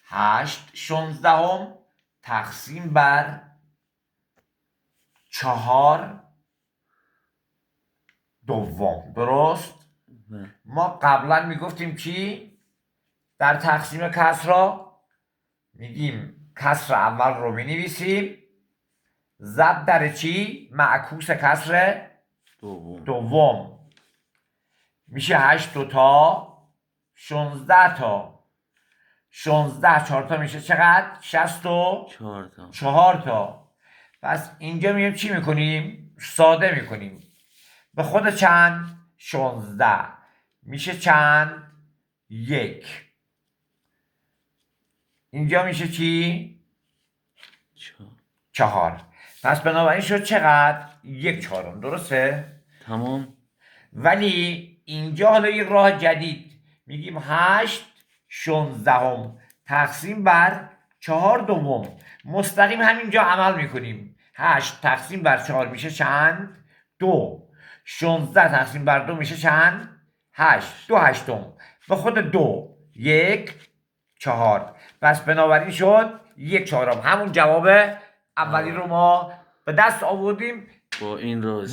8 16 تقسیم بر 4 دوم. درست؟ ما قبلا میگفتیم چی؟ در تقسیم کسرا میگیم کسر اول رو مینویسیم ضرب در چی؟ معکوس کسر دوم میشه 8 دوتا 16 تا 16 4 تا میشه چقدر؟ 64 تا. پس اینجا میگیم چی میکنیم؟ ساده میکنیم. به خود چند؟ 16 میشه چند؟ 1. اینجا میشه چی؟ 4. پس بنابراین شد چقدر؟ 1/4. درسته؟ تمام. ولی اینجا حالا یک راه جدید میگیم 8 16 تقسیم بر 4 دوم. مستقیم همینجا عمل میکنیم. 8 تقسیم بر 4 میشه چند؟ 2. 16 تقسیم بر 2 میشه چند؟ 8. 2/8. به خود 2 1/4. پس بنابراین شد 1/4. همون جواب اولی رو ما به دست آوردیم با این راز